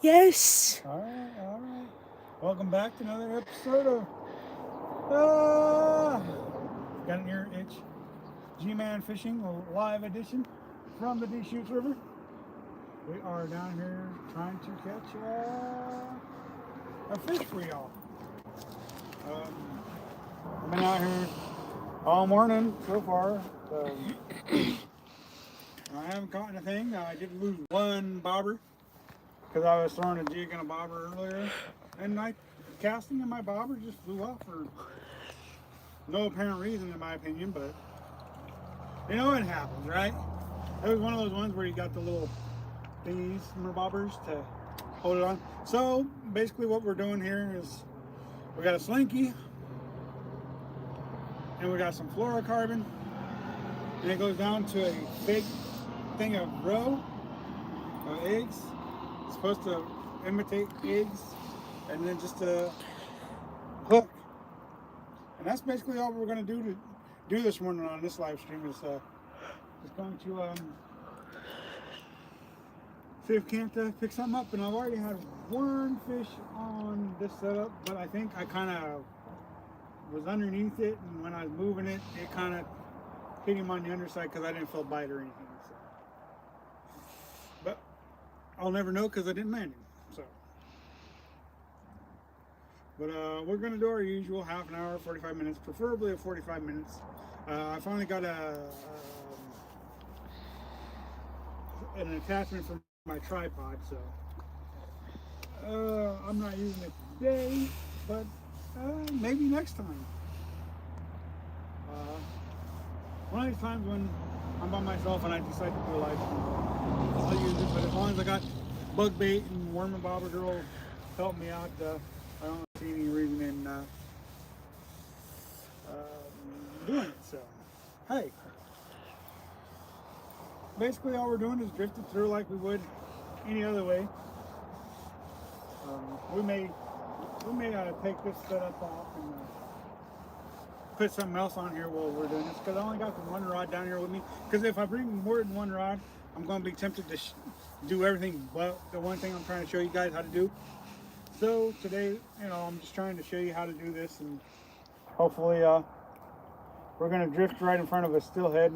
Yes. All right. Welcome back to another episode of Got an Ear Itch G-Man Fishing Live Edition from the Deschutes River. We are down here trying to catch a fish for y'all. I've been out here all morning so far. I haven't caught anything. I did lose one bobber because I was throwing a jig and a bobber earlier, and my casting and my bobber just flew off for no apparent reason, in my opinion. But you know, it happens, right? It was one of those ones where you got the little thingies from the bobbers to hold it on. So basically, what we're doing here is we got a slinky and we got some fluorocarbon, and it goes down to a big thing of roe of eggs. It's supposed to imitate eggs, and then just a hook. And that's basically all we're going to do this morning on this live stream is just going to see if we can't pick something up. And I've already had one fish on this setup, but I think I kind of was underneath it, and when I was moving it, it kind of hit him on the underside because I didn't feel bite or anything. So. But I'll never know because I didn't land him. So. But we're going to do our usual half an hour, 45 minutes, preferably a 45 minutes. I finally got an attachment for my tripod, so I'm not using it today, but maybe next time. One of these times when I'm by myself and I decide to do a live stream, I'll use it, but as long as I got bug bait and worm and bobber girl help me out, I don't see any reason in doing it. So, hey, basically all we're doing is drifting through like we would any other way. We may take this setup off and put something else on here while we're doing this, because I only got the one rod down here with me. Because if I bring more than one rod, I'm going to be tempted to do everything but the one thing I'm trying to show you guys how to do. So today, I'm just trying to show you how to do this, and hopefully we're going to drift right in front of a steelhead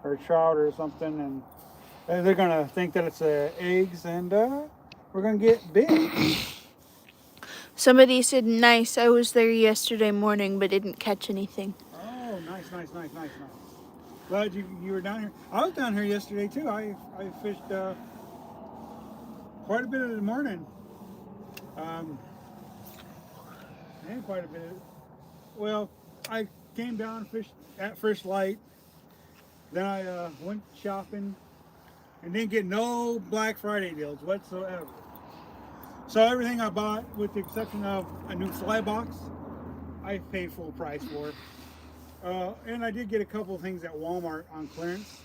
or a trout or something, and they're going to think that it's eggs, and we're going to get big. Somebody said nice. I was there yesterday morning but didn't catch anything. Oh, nice. Glad you were down here. I was down here yesterday too. I fished quite a bit of the morning. And quite a bit. Well, I came down, fished at first light. Then I went shopping and didn't get no Black Friday deals whatsoever. So everything I bought, with the exception of a new fly box, I paid full price for. And I did get a couple of things at Walmart on clearance.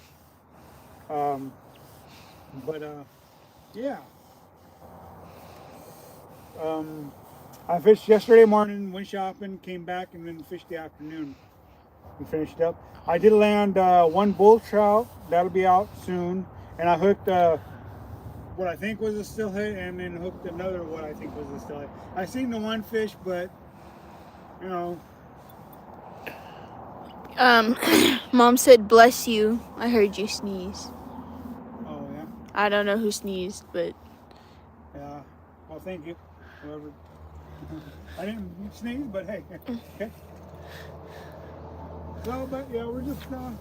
Yeah. I fished yesterday morning, went shopping, came back, and then fished the afternoon and finished up. I did land one bull trout. That'll be out soon. And I hooked what I think was a steelhead, and then hooked another what I think was a steelhead. I seen the one fish, but Mom said bless you. I heard you sneeze. Oh yeah. I don't know who sneezed, but Yeah. Well, thank you, whoever. I didn't sneeze, but hey. Okay. So, but yeah, we're just doing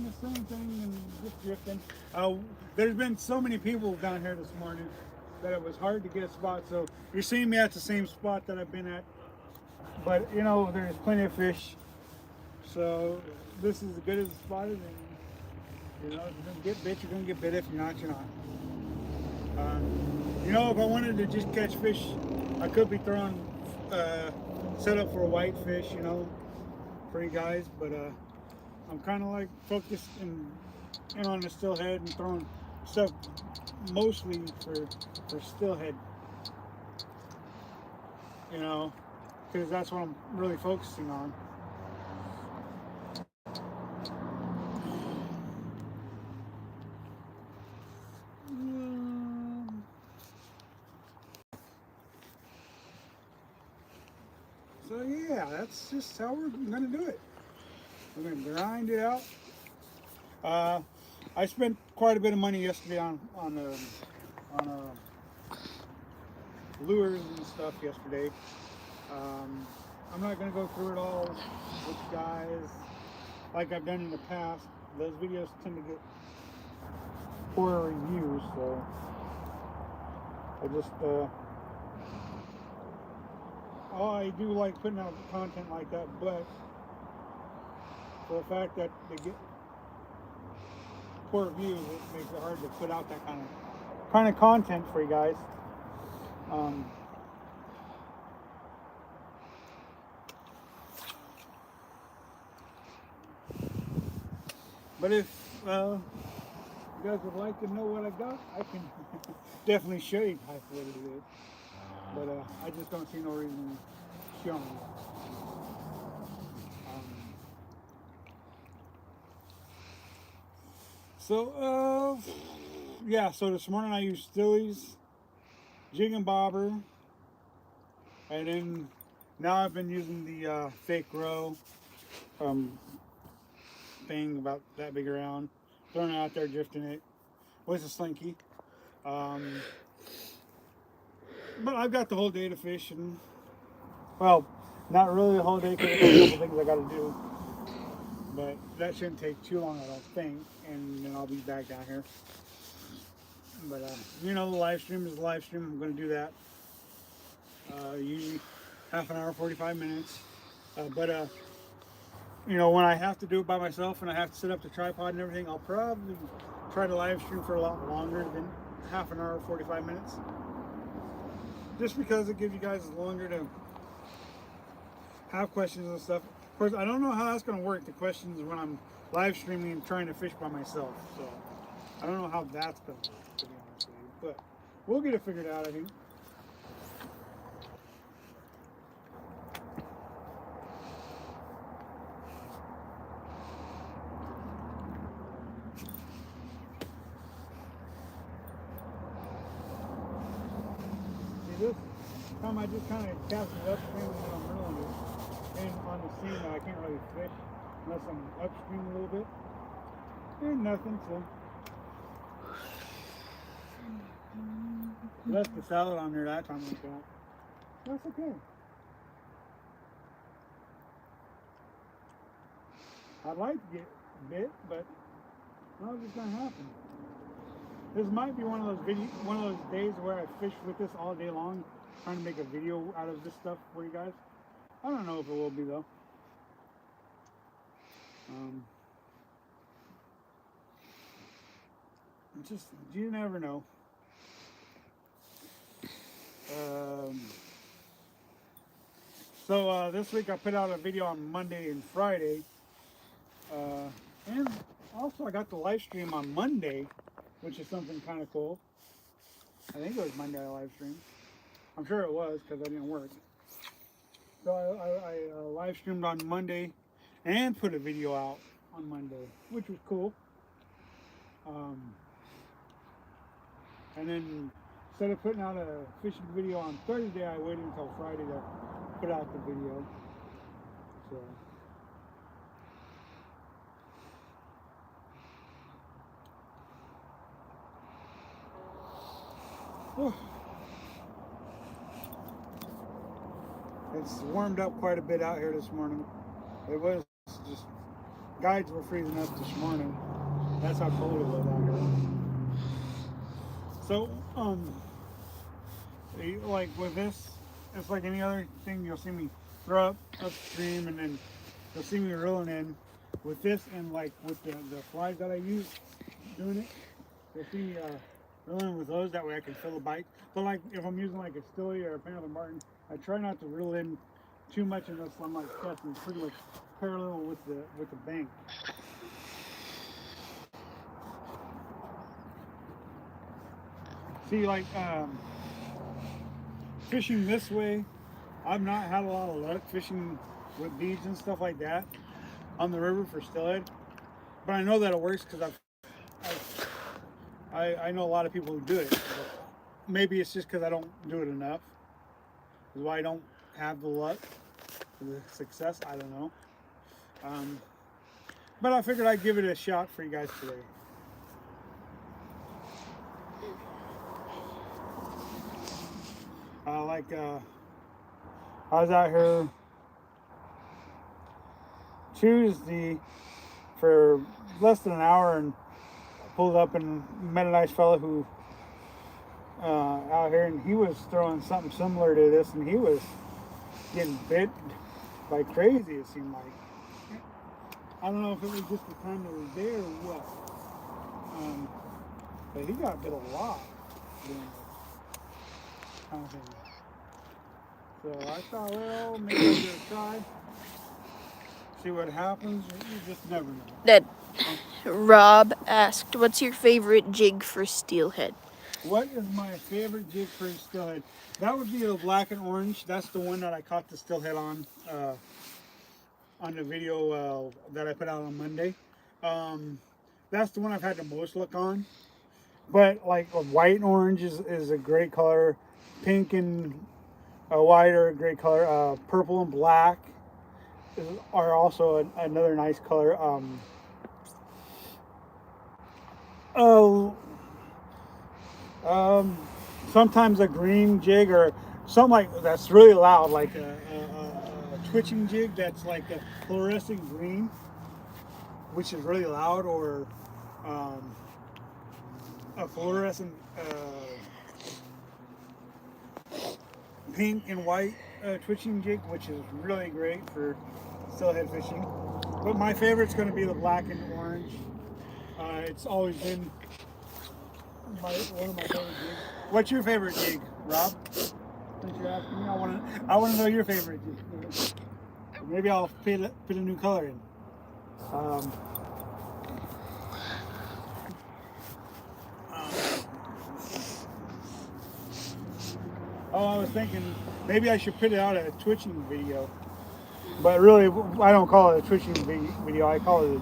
the same thing and just drifting. There's been so many people down here this morning that it was hard to get a spot. So you're seeing me at the same spot that I've been at, but there's plenty of fish. So this is as good as a spot, and if you're gonna get bit, you're gonna get bit. If you're not, you're not. If I wanted to just catch fish, I could be throwing set up for a whitefish, for you guys, but I'm kind of like focused in on the steelhead and throwing stuff mostly for steelhead, because that's what I'm really focusing on. So yeah, that's just how we're gonna do it. We're gonna grind it out. Uh, I spent quite a bit of money yesterday on lures and stuff yesterday. Um, I'm not gonna go through it all with you guys like I've done in the past. Those videos tend to get poor reviews, so I just oh, I do like putting out content like that, but for the fact that they get poor views, it makes it hard to put out that kind of content for you guys. Um, but if you guys would like to know what I got, I can definitely show you guys what it is. But I just don't see no reason to show you. So yeah. So this morning I used Stilly's jig and bobber, and then now I've been using the fake row um, thing about that big around, throwing it out there, drifting it with a slinky. Um, but I've got the whole day to fish, and well, not really the whole day because there's a couple things I got to do. But that shouldn't take too long, I don't think, and then I'll be back down here. But you know, the live stream is the live stream. I'm going to do that. Usually half an hour, 45 minutes. But you know, when I have to do it by myself and I have to set up the tripod and everything, I'll probably try to live stream for a lot longer than half an hour, 45 minutes. Just because it gives you guys longer to have questions and stuff. Of course, I don't know how that's going to work, the questions when I'm live streaming and trying to fish by myself. So I don't know how that's going to work, to be honest with you. But we'll get it figured out, I think. See, this time I just kind of cast it upstream when I'm reeling it. And on the scene, I can't really fish unless I'm upstream a little bit. And nothing, so. Left the salad on there that time like that. That's okay. I'd like to get bit, but not just gonna happen. This might be one of those days where I fish with this all day long, trying to make a video out of this stuff for you guys. I don't know if it will be though. Just you never know. So this week I put out a video on Monday and Friday, and also I got the live stream on Monday, which is something kind of cool. I think it was Monday I live streamed. I'm sure it was because I didn't work. So I live streamed on Monday and put a video out on Monday, which was cool. And then instead of putting out a fishing video on Thursday, I waited until Friday to put out the video. So. It's warmed up quite a bit out here this morning. It was just, guides were freezing up this morning. That's how cold it was out here. So, like with this, it's like any other thing. You'll see me throw up upstream, and then you'll see me reeling in. With this, and like with the flies that I use doing it, you'll see me reeling with those. That way I can fill a bite. But like if I'm using like a Stilly or a Panther Martin, I try not to reel in too much unless I'm like casting pretty much parallel with the bank. See, like fishing this way, I've not had a lot of luck fishing with beads and stuff like that on the river for steelhead. But I know that it works because I know a lot of people who do it. But maybe it's just because I don't do it enough. Is why I don't have the luck. for the success. I don't know. But I figured I'd give it a shot for you guys today. I was out here Tuesday for less than an hour and pulled up and met a nice fellow who out here, and he was throwing something similar to this, and he was getting bit like crazy. It seemed like. I don't know if it was just the time that was there or what, but he got bit a lot doing this kind of thing. So I thought, well, maybe I'll give it a try, see what happens. You just never know. That Rob asked, "What's your favorite jig for steelhead?" What is my favorite jig for steelhead? That would be the black and orange. That's the one that I caught the steelhead on the video that I put out on Monday. That's the one I've had the most luck on. But like white and orange is a great color. Pink and white are a great color. Purple and black are also another nice color. Sometimes a green jig or something like that's really loud, like a twitching jig that's like a fluorescent green, which is really loud, or a fluorescent pink and white twitching jig, which is really great for steelhead fishing. But my favorite's going to be the black and orange. It's always been one of my favorite jigs. What's your favorite jig, Rob? Since you're asking me, I want to know your favorite jig. Maybe I'll put a new color in. I was thinking maybe I should put it out a twitching video, but really I don't call it a twitching video. I call it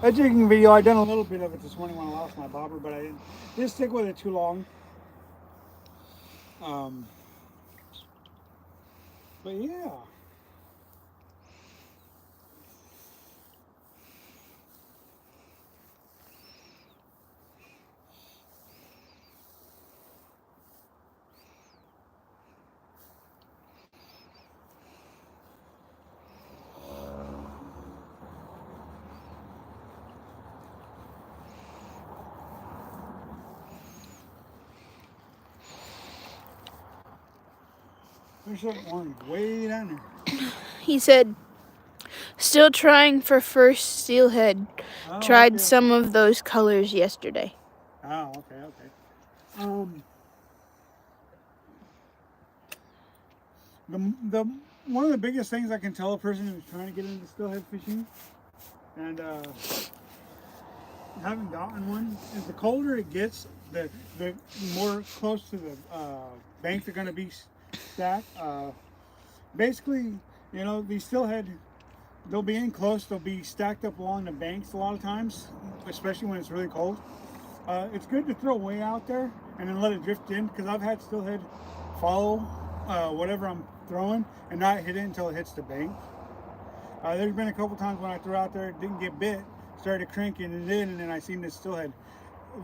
a jigging video. I done a little bit of it this morning when I lost my bobber, but I didn't stick with it too long. But yeah. There's that one way down there. He said, "Still trying for first steelhead. Tried some of those colors yesterday." Oh, okay. The one of the biggest things I can tell a person who's trying to get into steelhead fishing and haven't gotten one is the colder it gets, the more close to the bank they're going to be stacked. Basically, you know, these steelhead, they'll be in close, they'll be stacked up along the banks a lot of times, especially when it's really cold. It's good to throw way out there and then let it drift in, because I've had steelhead follow whatever I'm throwing and not hit it until it hits the bank. There's been a couple times when I threw out there, didn't get bit, started cranking it in, and then I seen this steelhead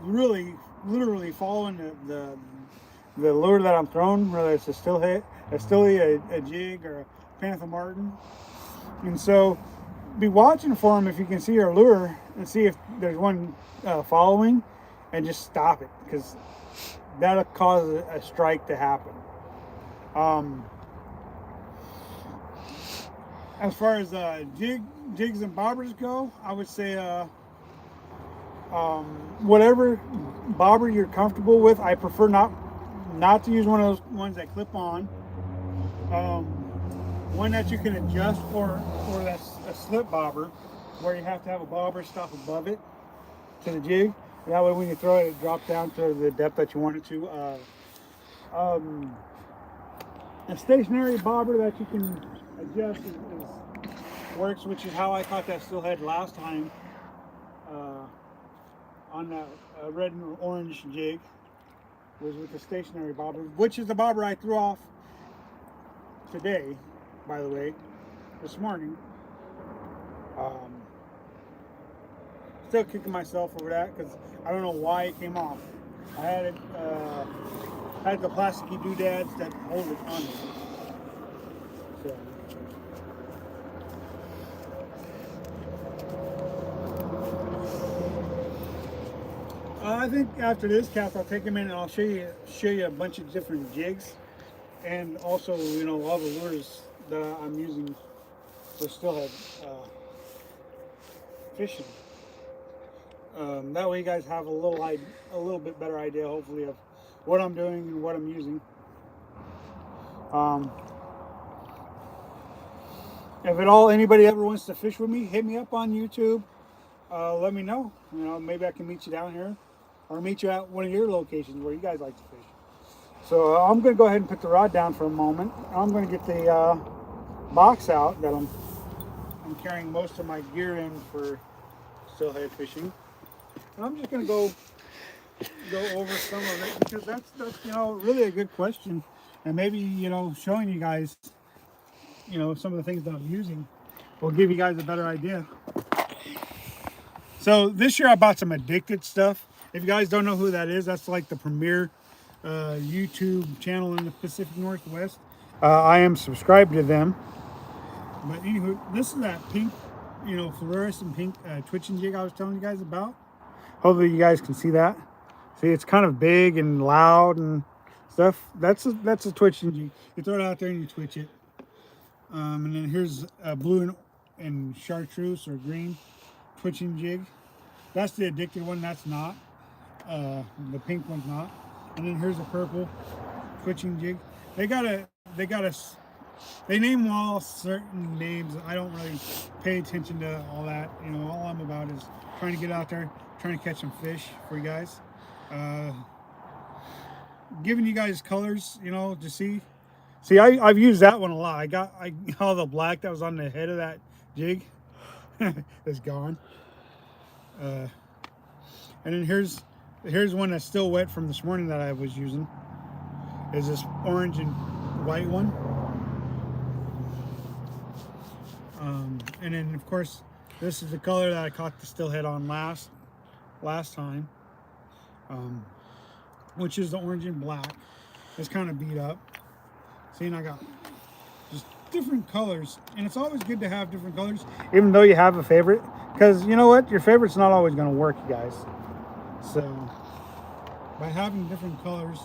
really, literally following the lure that I'm throwing, whether it's a steelhead, a stilly, a jig, or a panther martin. And so be watching for them if you can see your lure and see if there's one following, and just stop it, because that'll cause a strike to happen. As far as jigs and bobbers go, I would say whatever bobber you're comfortable with. I prefer not to use one of those ones that clip on. One that you can adjust, or that's a slip bobber, where you have to have a bobber stop above it to the jig. That way when you throw it, it drops down to the depth that you want it to. A stationary bobber that you can adjust works, which is how I caught that steelhead last time on that red and orange jig, was with the stationary bobber, which is the bobber I threw off today, by the way. this morning. Still kicking myself over that because I don't know why it came off. I had it, had the plasticky doodads that hold it on. So. I think after this cast, I'll take them in and I'll show you a bunch of different jigs, and also all the lures that I'm using for steelhead fishing. That way, you guys have a little bit better idea, hopefully, of what I'm doing and what I'm using. If at all anybody ever wants to fish with me, hit me up on YouTube. Let me know. Maybe I can meet you down here, or meet you at one of your locations where you guys like to fish. So I'm going to go ahead and put the rod down for a moment. I'm going to get the box out that I'm carrying most of my gear in for steelhead fishing. And I'm just going to go over some of it because that's really a good question, and maybe showing you guys some of the things that I'm using will give you guys a better idea. So this year I bought some Addicted stuff. If you guys don't know who that is, that's like the premier YouTube channel in the Pacific Northwest. I am subscribed to them. But anywho, this is that pink, fluorescent pink twitching jig I was telling you guys about. Hopefully you guys can see that. See, it's kind of big and loud and stuff. That's a twitching jig. You throw it out there and you twitch it. And then here's a blue and chartreuse or green twitching jig. That's the Addicted one. That's not. The pink one's not. And then here's a purple twitching jig. They name all certain names. I don't really pay attention to all that. All I'm about is trying to get out there, trying to catch some fish for you guys. Giving you guys colors, to see. See, I've used that one a lot. I got all the black that was on the head of that jig is gone. And then here's one that's still wet from this morning that I was using. Is this orange and white one. And then of course this is the color that I caught the steelhead on last time, which is the orange and black. It's kind of beat up. See, and I got just different colors, and it's always good to have different colors, even though you have a favorite, because you know what, your favorite's not always going to work, you guys. So by having different colors,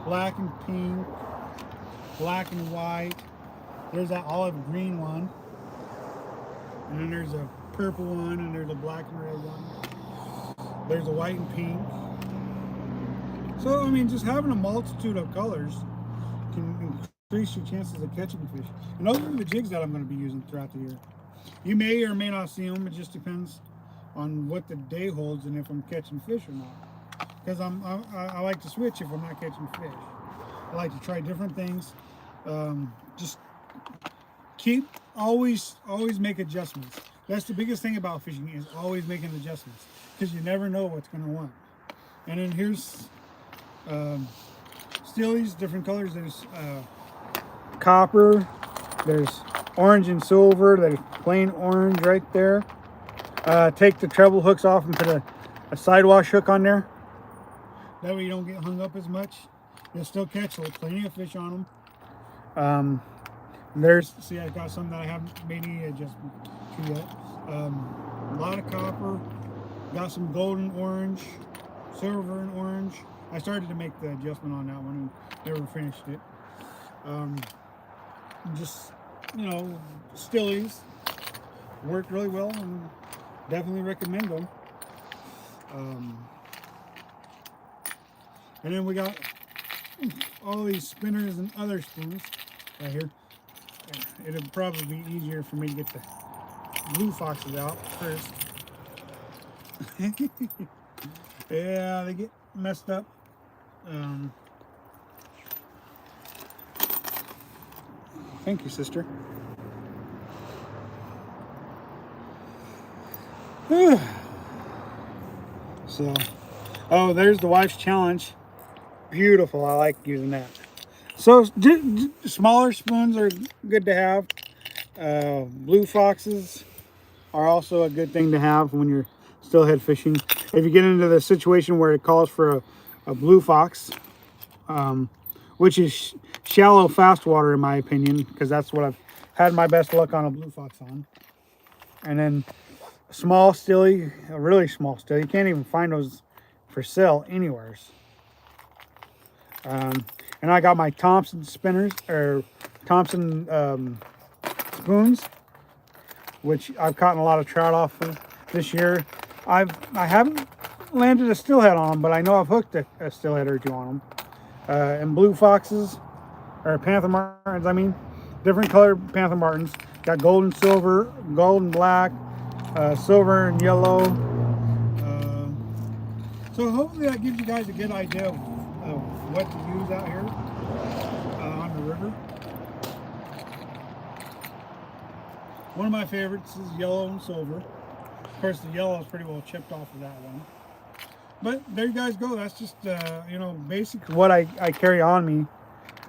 black and pink, black and white, there's that olive green one, and then there's a purple one, and there's a black and red one, there's a white and pink. So I mean, just having a multitude of colors can increase your chances of catching fish. And those are the jigs that I'm going to be using throughout the year. You may or may not see them. It just depends on what the day holds and if I'm catching fish or not. Because I like to switch if I'm not catching fish. I like to try different things. Just always make adjustments. That's the biggest thing about fishing, is always making adjustments, because you never know what's going to want. And then here's steelies, different colors. There's copper, there's orange and silver, there's plain orange right there. Take the treble hooks off and put a sidewash hook on there. That way you don't get hung up as much. You'll still catch plenty of fish on them. See, I got some that I haven't made any adjustment to yet. A lot of copper, got some golden orange, silver and orange. I started to make the adjustment on that one and never finished it. Just, steelies work really well, and definitely recommend them. And then we got all these spinners and other spoons right here. It'll probably be easier for me to get the blue foxes out first. Yeah, they get messed up. Thank you, sister. So, there's the wife's challenge. Beautiful. I like using that. So smaller spoons are good to have. Blue foxes are also a good thing to have when you're steelhead fishing. If you get into the situation where it calls for a blue fox, which is shallow fast water in my opinion, because that's what I've had my best luck on a blue fox on. And then small stilly, a really small stilly, you can't even find those for sale anywhere. And I got my Thompson spinners, or Thompson spoons, which I've caught a lot of trout off of this year. I haven't landed a steelhead on them, but I know I've hooked a steelhead or two on them. And blue foxes, or panther martins, I mean, different colored panther martins. Got gold and silver, gold and black, silver and yellow. So hopefully that gives you guys a good idea of what to use out here on the river. One of my favorites is yellow and silver. Of course, the yellow is pretty well chipped off of that one. But there you guys go. That's just basic what I carry on me.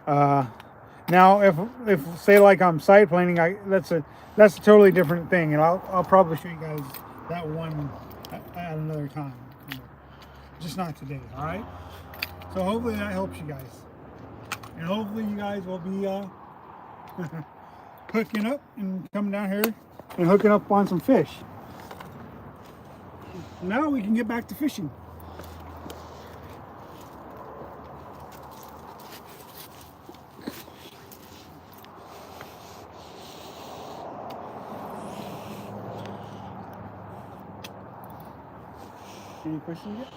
Now, if say like I'm side planing, that's a totally different thing, and I'll probably show you guys that one at another time. Just not today. All right. So hopefully that helps you guys, and hopefully you guys will be hooking up and coming down here and hooking up on some fish. Now we can get back to fishing. Any questions yet?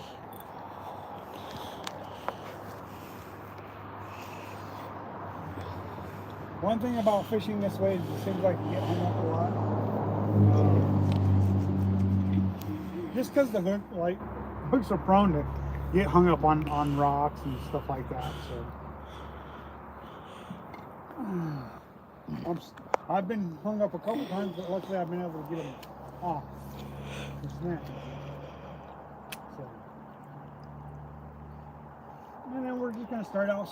One thing about fishing this way is it seems like you get hung up a lot. Just because the hooks are prone to get hung up on rocks and stuff like that. So I've been hung up a couple times, but luckily I've been able to get them off the snap. So, and then we're just gonna start out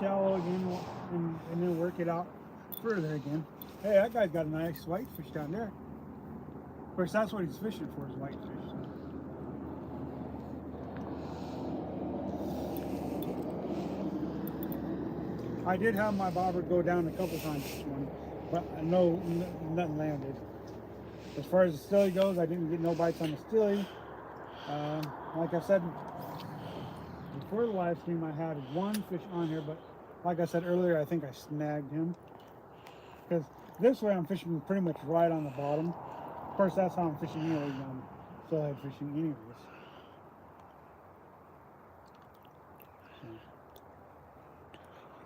shallow again and then work it out further again. Hey, that guy's got a nice whitefish down there. Of course, that's what he's fishing for, is whitefish. I did have my bobber go down a couple times this morning, but nothing landed. As far as the stilly goes, I didn't get no bites on the stilly. Like I said before the live stream, I had one fish on here, but like I said earlier, I think I snagged him. Because this way I'm fishing pretty much right on the bottom. Of course, that's how I'm fishing anyways. I'm steelhead fishing anyways.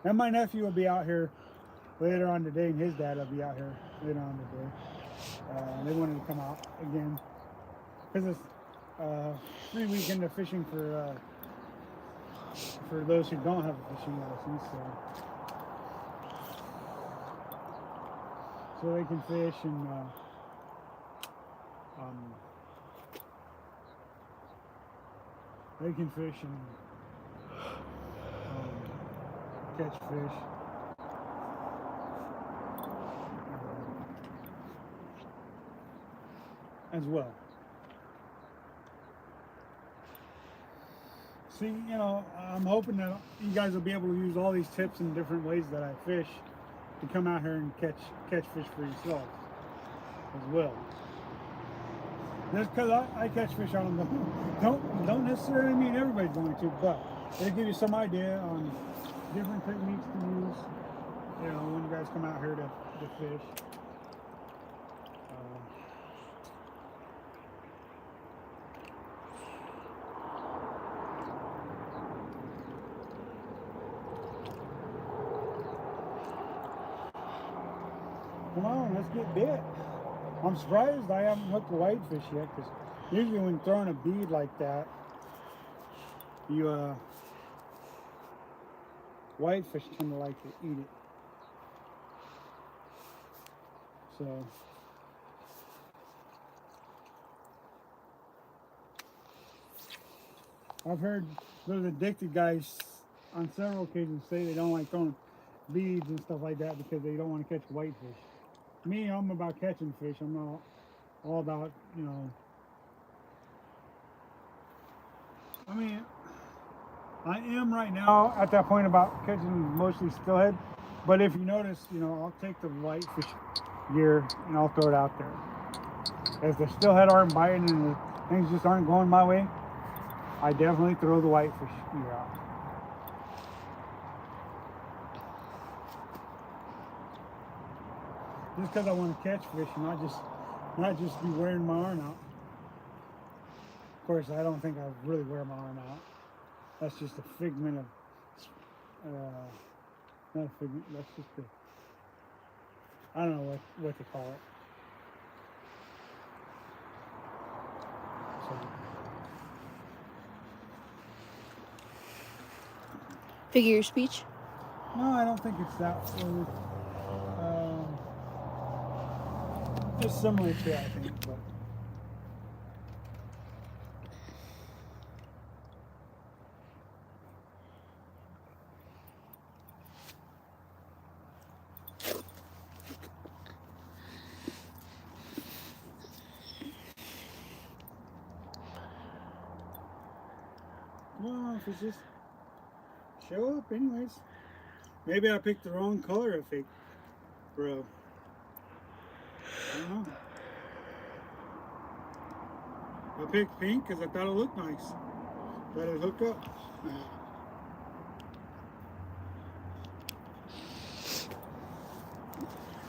And my nephew will be out here later on today, and his dad will be out here later on today. They wanted to come out again because it's free weekend of fishing for those who don't have a fishing license. So they can fish and catch fish. As well. See, I'm hoping that you guys will be able to use all these tips and different ways that I fish to come out here and catch fish for yourselves as well. Just because I catch fish on them, don't necessarily mean everybody's going to, but it'll give you some idea on different techniques to use, when you guys come out here to fish. Come on, let's get bit. I'm surprised I haven't hooked a whitefish yet, because usually when throwing a bead like that, whitefish tend to like to eat it. So I've heard those addicted guys on several occasions say they don't like throwing beads and stuff like that because they don't want to catch whitefish. Me, I'm about catching fish. I'm not all about, you know. I mean, I am right now at that point about catching mostly steelhead. But if you notice, you know, I'll take the whitefish gear and I'll throw it out there. As the steelhead aren't biting and the things just aren't going my way, I definitely throw the whitefish gear out. Just because I want to catch fish and not just be wearing my arm out. Of course, I don't think I really wear my arm out. That's just a figment of, not a figment. That's just I don't know what to call it. So, Figure of speech. no, I don't think it's that word. Just similar to it, I think. But. Well, if it's just show up anyways. Maybe I picked the wrong color of fake bro. I don't know. I picked pink because I thought it looked nice. Thought it'd hook up.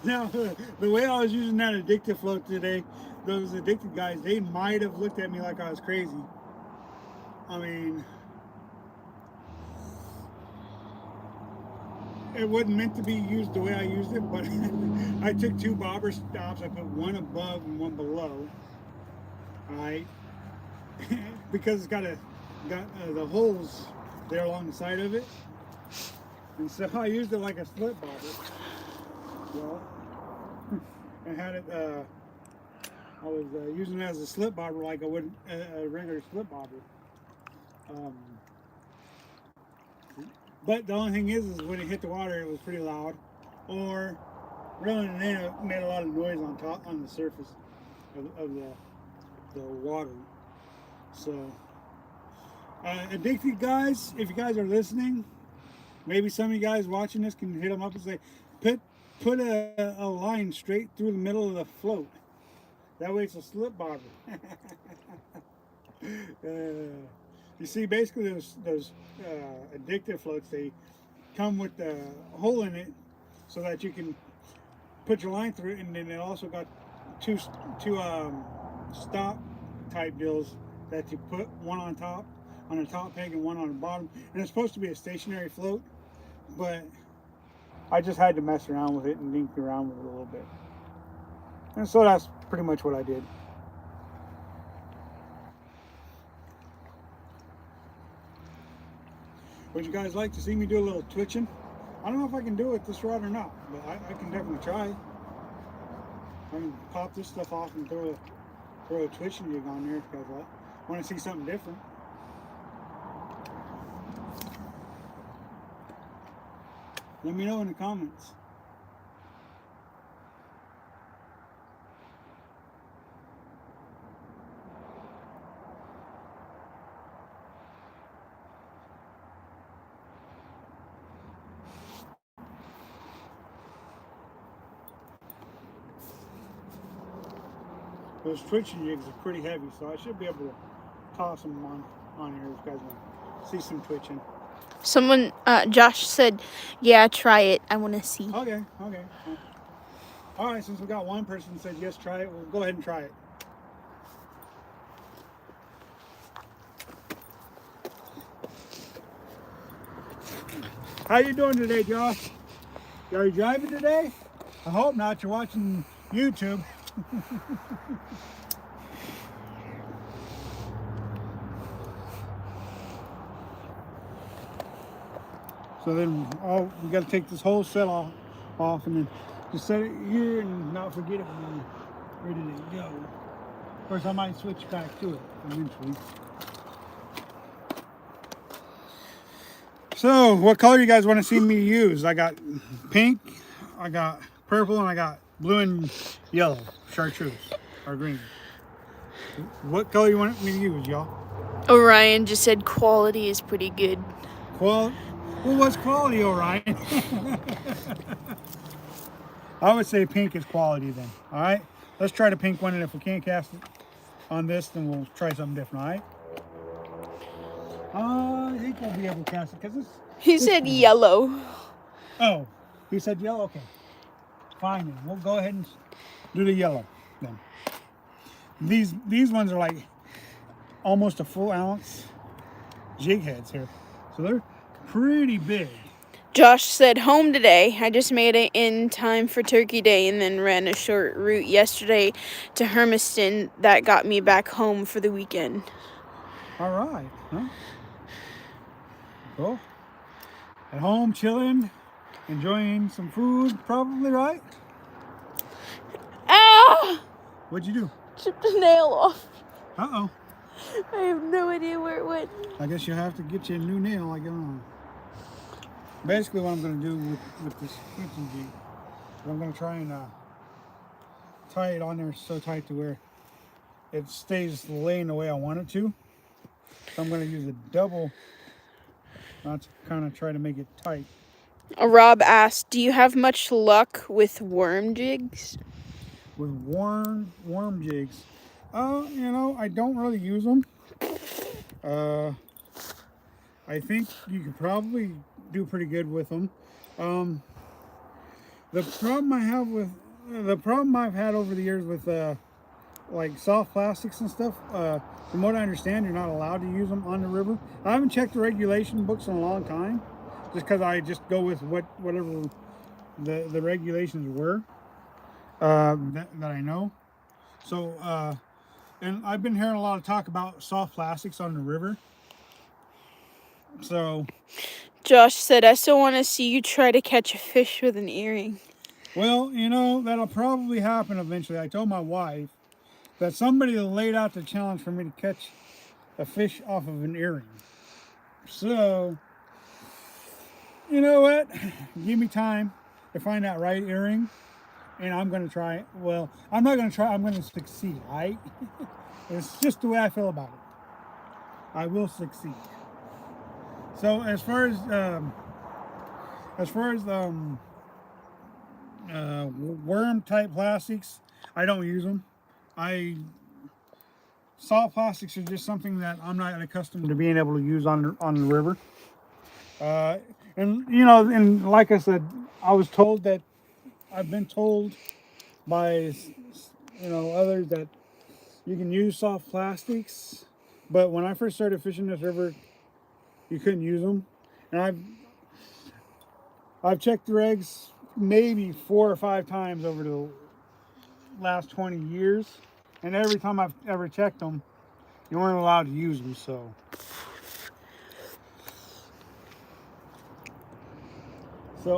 Now, the way I was using that addictive float today, those addicted guys, they might have looked at me like I was crazy. I mean, it wasn't meant to be used the way I used it, but I took 2 bobber stops. I put one above and one below. Alright, because it's got the holes there along the side of it, and so I used it like a slip bobber. Well, and had it. I was using it as a slip bobber like I would a regular slip bobber. But the only thing is when it hit the water, it was pretty loud, or reeling it in, it made a lot of noise on the surface of the water. So, addicted guys, if you guys are listening, maybe some of you guys watching this can hit them up and say, put a line straight through the middle of the float. That way it's a slip bobber. You see, basically those addictive floats, they come with the hole in it so that you can put your line through it, and then it also got two stop type deals that you put one on the top peg and one on the bottom, and it's supposed to be a stationary float, but I just had to mess around with it and dink around with it a little bit, and so that's pretty much what I did. Would you guys like to see me do a little twitching? I don't know if I can do it with this rod or not, but I can definitely try. I can pop this stuff off and throw a twitching jig on there if you guys want to see something different. Let me know in the comments. Those twitching jigs are pretty heavy, so I should be able to toss them on here if you guys want to see some twitching. Someone, Josh said, yeah, try it. I want to see. Okay. All right, since we got one person that said yes, try it, we'll go ahead and try it. How you doing today, Josh? Are you driving today? I hope not. You're watching YouTube. So then we got to take this whole set off and then just set it here and not forget it when we're ready to go. Of course, I might switch back to it eventually. So, what color you guys want to see me use? I got pink, I got purple, and I got Blue and yellow chartreuse or green. What color you want me to use, y'all? Orion just said quality is pretty good. Well, what's quality, Orion? I would say pink is quality then. All right, let's try the pink one, and if we can't cast it on this, then we'll try something different. All right. I think we'll be able to cast it because it's. He said yellow. Oh, he said yellow. Okay, fine. Then we'll go ahead and do the yellow then. These ones are like almost a full ounce jig heads here, so they're pretty big. Josh said home today. I just made it in time for Turkey Day and then ran a short route yesterday to Hermiston that got me back home for the weekend. All right, huh? Cool. At home, chilling, enjoying some food, probably, right? Ah! What'd you do? Chipped a nail off. Uh-oh. I have no idea where it went. I guess you'll have to get you a new nail. I don't know. Basically, what I'm going to do with this switching jig, I'm going to try and tie it on there so tight to where it stays laying the way I want it to. So I'm going to use a double, not to kind of try to make it tight. Rob asked, do you have much luck with worm jigs? With worm jigs, you know, I don't really use them. I think you could probably do pretty good with them. The problem I've had over the years with like soft plastics and stuff, from what I understand, you're not allowed to use them on the river. I haven't checked the regulation books in a long time, just because I just go with whatever the regulations were that I know. So, and I've been hearing a lot of talk about soft plastics on the river. So, Josh said, I still want to see you try to catch a fish with an earring. well, you know, that'll probably happen eventually. I told my wife that somebody laid out the challenge for me to catch a fish off of an earring. So, you know what? Give me time to find that right earring, and I'm going to try it. Well, I'm not going to try. I'm going to succeed, all right? It's just the way I feel about it. I will succeed. So as far as worm type plastics, I don't use them. Soft plastics are just something that I'm not accustomed to being able to use on the river. And you know, and like I said, I've been told by others that you can use soft plastics, but when I first started fishing this river, you couldn't use them. And I've checked the regs maybe 4 or 5 times over the last 20 years, and every time I've ever checked them, you weren't allowed to use them. So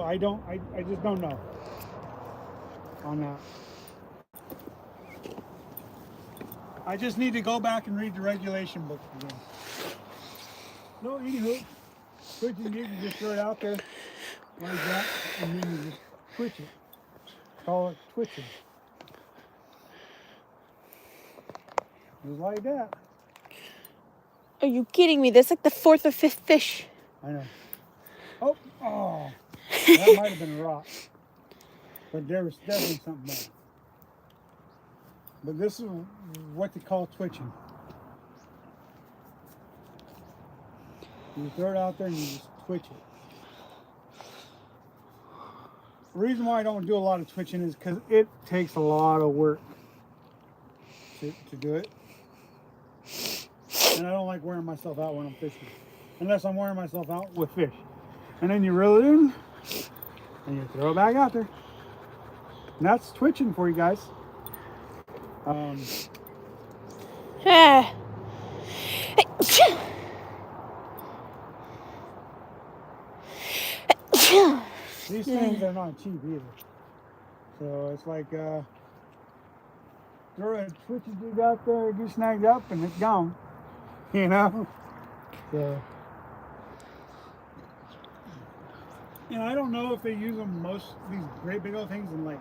I just don't know on that. I just need to go back and read the regulation book again. No, anywho, switching jig, you just throw it out there like that, and then you just twitch it. Call it twitching. Just like that. Are you kidding me? That's like the 4th or 5th fish. I know. Oh, that might have been a rock. But there was definitely something there. But this is what they call twitching. You throw it out there and you just twitch it. The reason why I don't do a lot of twitching is because it takes a lot of work to do it. And I don't like wearing myself out when I'm fishing. Unless I'm wearing myself out with fish. And then you reel it in and you throw it back out there. And that's twitching for you guys. These things are not cheap either. So it's like throw a twitching jig out there, get snagged up, and it's gone. You know? So, you know, I don't know if they use them these great big old things in like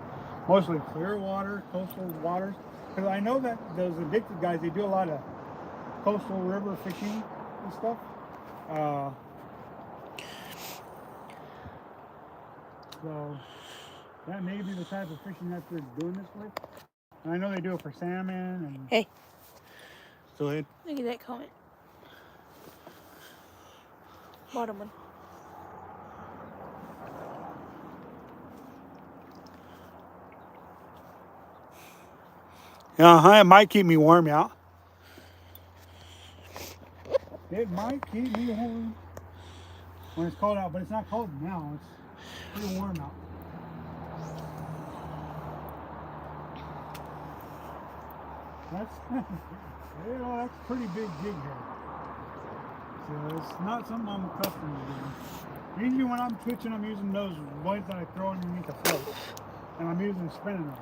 mostly clear water, coastal waters. Because I know that those addicted guys, they do a lot of coastal river fishing and stuff. So that may be the type of fishing that they're doing this with. And I know they do it for salmon and. Hey. Go ahead. Look at that comment. Bottom one. It might keep me warm out. It might keep me warm when it's cold out, but it's not cold now. It's pretty warm out. That's that's a pretty big jig head. So it's not something I'm accustomed to doing. Usually when I'm twitching, I'm using those ones that I throw underneath the float, and I'm using a spinning rod.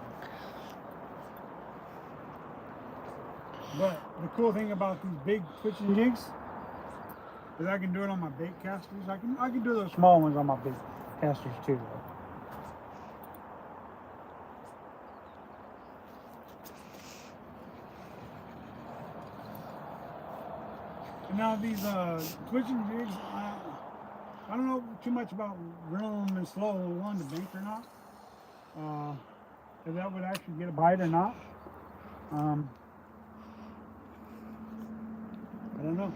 But the cool thing about these big twitching jigs is I can do it on my bait casters. I can do those small ones on my bait casters too, though. And now these twitching jigs, I don't know too much about reeling them in slow on the bank or not. If that would actually get a bite or not. I don't know.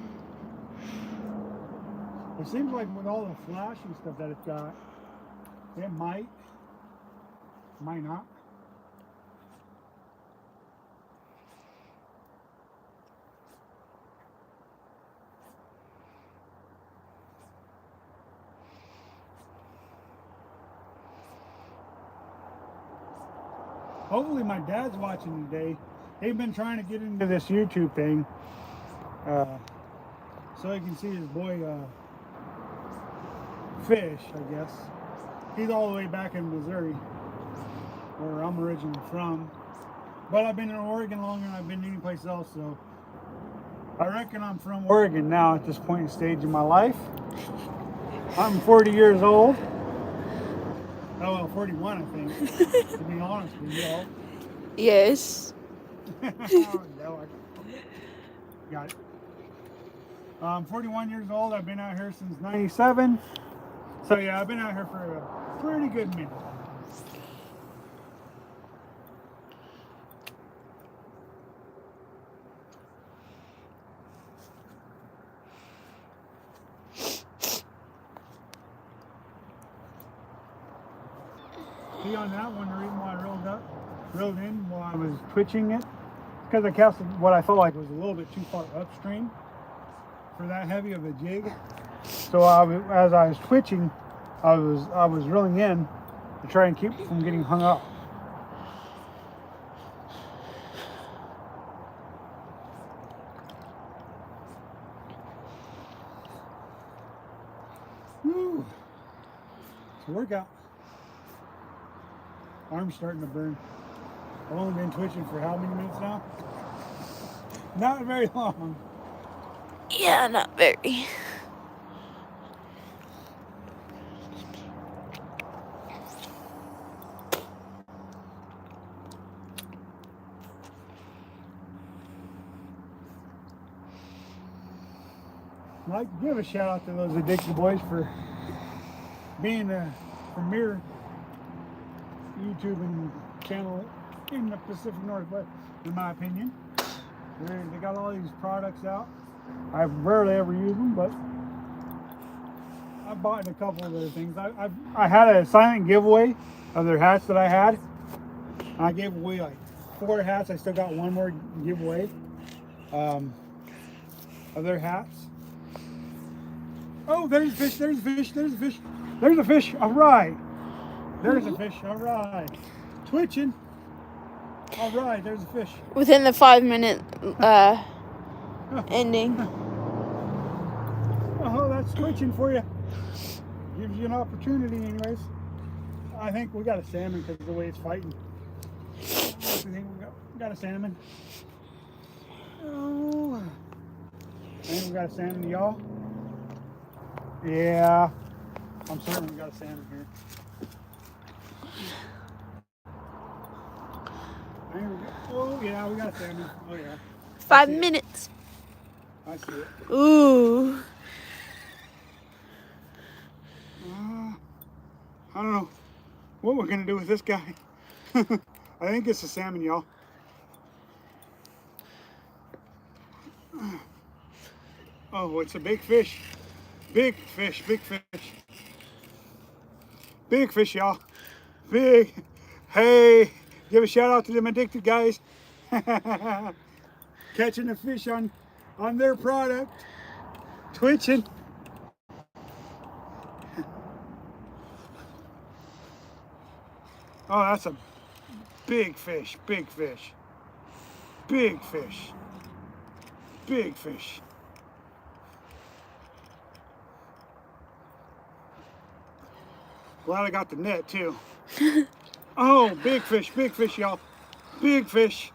It seems like with all the flashy stuff that it's got, it might not. Hopefully my dad's watching today. They've been trying to get into this YouTube thing so he can see his boy fish, I guess. He's all the way back in Missouri, where I'm originally from. But I've been in Oregon longer than I've been any place else, so I reckon I'm from Oregon now at this point in stage in my life. I'm 40 years old. Oh, well, 41, I think, to be honest with you all. Yes. No, got it. I'm 41 years old. I've been out here since 97. So, yeah, I've been out here for a pretty good minute. See, on that one, the reason why I reeled in while I was twitching it, because I cast what I felt like was a little bit too far upstream for that heavy of a jig. So as I was twitching, I was reeling in to try and keep it from getting hung up. Woo! It's a workout. Arm's starting to burn. I've only been twitching for how many minutes now? Not very long. Yeah, not very. I'd like to give a shout out to those Addicted Boys for being the premier YouTubing channel in the Pacific Northwest, in my opinion. They got all these products out. I rarely ever use them, but I bought a couple of their things. I had a silent giveaway of their hats that I had. I gave away like 4 hats. I still got one more giveaway of their hats. Oh, there's a fish, there's a fish, there's a fish, there's a fish, all right. There's a fish, all right. Twitching. All right, there's a fish. Within the 5-minute ending. Oh, that's twitching for you. Gives you an opportunity anyways. I think we got a salmon because of the way it's fighting. I think we got a salmon. Oh. I think we got a salmon, y'all. Yeah. I'm certain we got a salmon here. Oh, yeah, we got salmon. Oh, yeah. 5 minutes. I see it. Ooh. I don't know what we're going to do with this guy. I think it's a salmon, y'all. Oh, it's a big fish. Big fish, big fish. Big fish, y'all. Big. Hey, give a shout out to them addicted guys. Catching the fish on their product. Twitching. Oh, that's a big fish, big fish. Big fish. Big fish. Glad I got the net too. Oh, big fish, y'all. Big fish.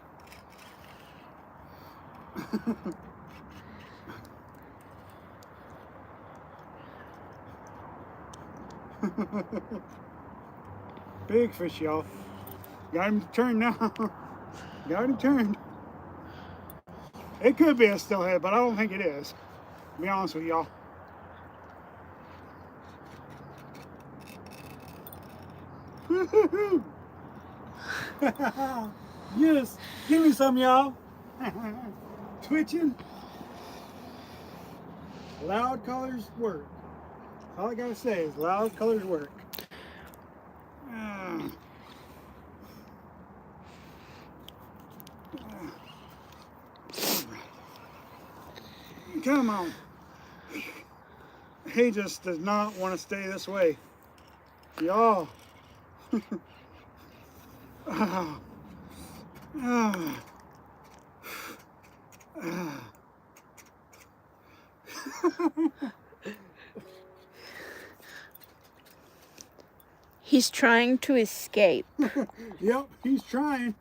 Big fish, y'all. Got him turned now. Got him turned. It could be a stillhead, but I don't think it is. To be honest with y'all. Yes, give me some, y'all. Twitching. Loud colors work. All I gotta say is loud colors work. Come on. He just does not want to stay this way. Y'all. He's trying to escape. Yep, he's trying.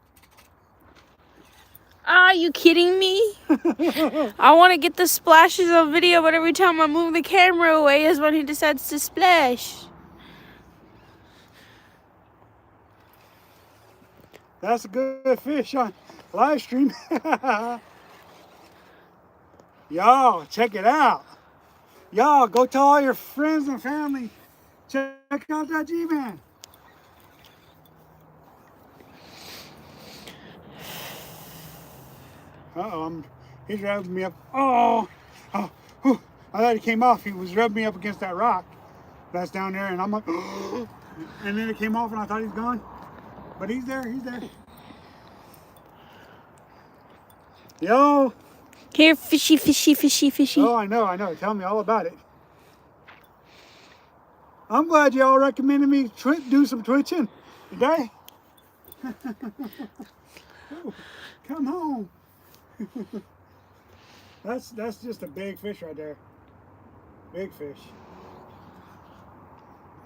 Are you kidding me? I want to get the splashes on video, but every time I move the camera away is when he decides to splash. That's a good fish on live stream. Y'all, check it out. Y'all, go tell all your friends and family. Check out that G-Man. Uh-oh, he's rubbing me up. Oh, whew. I thought he came off. He was rubbing me up against that rock that's down there, and I'm like, and then it came off, and I thought he's gone. But he's there, he's there. Yo. Here, fishy, fishy, fishy, fishy. Oh, I know. Tell me all about it. I'm glad y'all recommended me do some twitching today. Oh, come on. That's just a big fish right there. Big fish.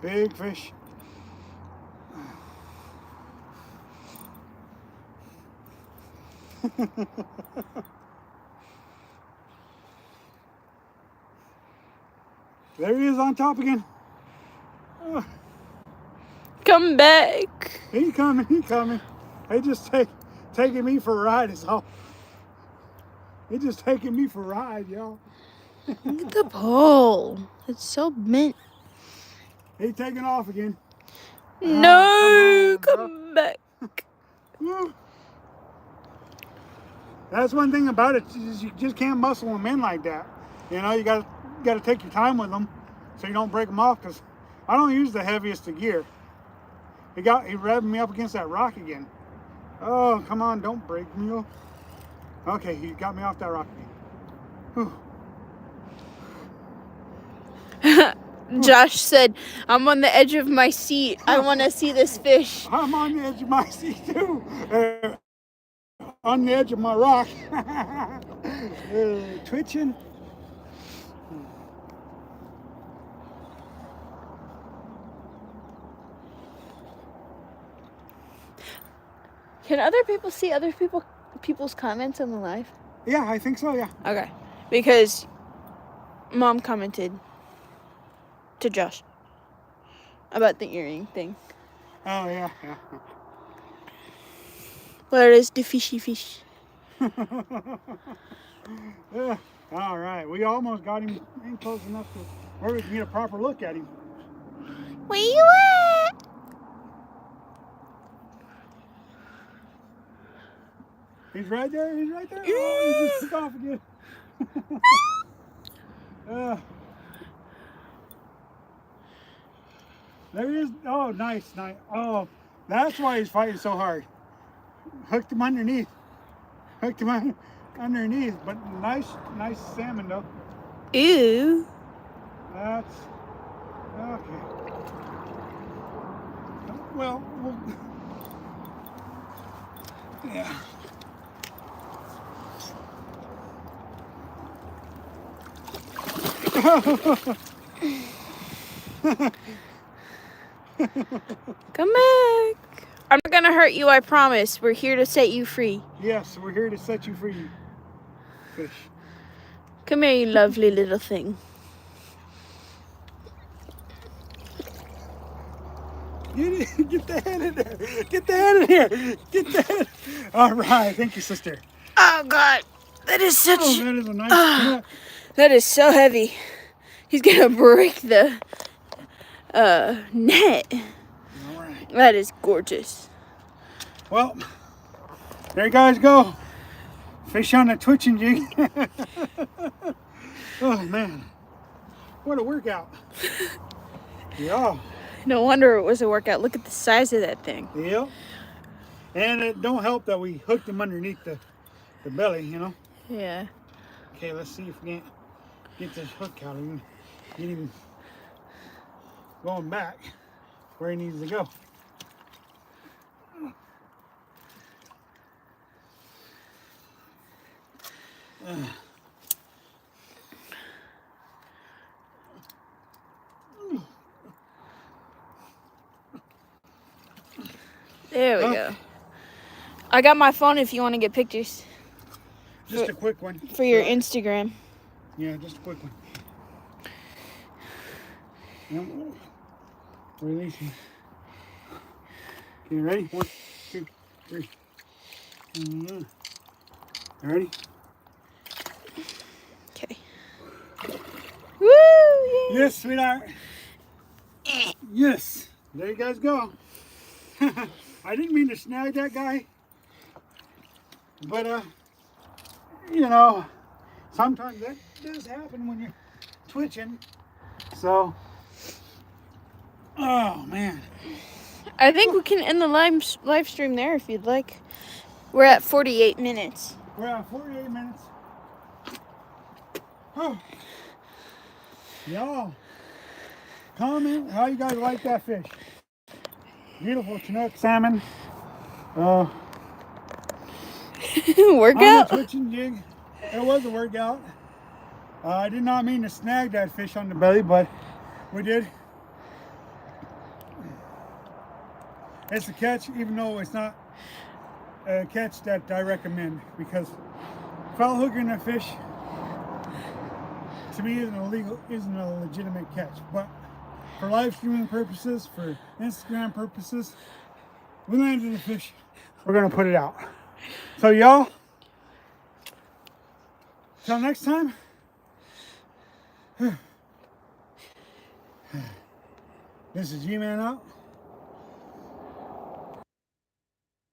Big fish. There he is on top again. Come back. He coming. They just taking me for a ride is all. He just taking me for a ride, y'all. Look at the pole. It's so mint. He's taking off again. No, come back. That's one thing about it. You just can't muscle them in like that. You know, you got to take your time with them so you don't break them off. Because I don't use the heaviest of gear. He rubbed me up against that rock again. Oh, come on, don't break me off. Okay, he got me off that rock again. Josh said, I'm on the edge of my seat. I want to see this fish. I'm on the edge of my seat too. On the edge of my rock. Twitching. Can other people see other people's comments on the live? Yeah, I think so, yeah. Okay. Because Mom commented to Josh about the earring thing. Oh, yeah. Where is the fishy fish? Yeah. All right, we almost got him in close enough to where we can get a proper look at him. Where you at? He's right there. He's right there. Oh, he just took off again. There he is. Oh, nice, nice. Oh, that's why he's fighting so hard. Hooked him underneath. Hooked him underneath. But nice salmon though. Ew. That's okay. Well, yeah. Come back. I'm not gonna hurt you, I promise. We're here to set you free. Yes, we're here to set you free, fish. Come here, you lovely little thing. Get the head in there. Get the head in here. Get the head. All right. Thank you, sister. Oh, God. That is such... Oh, that is a nice Chinook. That is so heavy. He's gonna break the net. All right. That is gorgeous. Well, there you guys go. Fish on a twitching jig. Oh, man. What a workout. Yeah. No wonder it was a workout. Look at the size of that thing. Yep. And it don't help that we hooked him underneath the belly, you know. Yeah. Okay, let's see if we can't get this hook out of him. Get him going back where he needs to go. There we go. I got my phone if you want to get pictures. Just a quick one. For your Instagram. Yeah, just a quick one. Yep. Release him. Okay, ready? 1, 2, 3. You ready? Okay. Woo! Yeah. Yes, sweetheart. Yes. There you guys go. I didn't mean to snag that guy. But, you know, sometimes that does happen when you're twitching. So, oh, man. I think we can end the live stream there if you'd like. We're at 48 minutes. We're at 48 minutes. Oh. Y'all, comment how you guys like that fish. Beautiful Chinook salmon. Workout? On a twitching jig. It was a workout. I did not mean to snag that fish on the belly, but we did. It's a catch, even though it's not a catch that I recommend, because foul hooking a fish to me isn't a legitimate catch. But for live streaming purposes, for Instagram purposes, we landed a fish. We're gonna put it out. So y'all, till next time. This is G-Man out.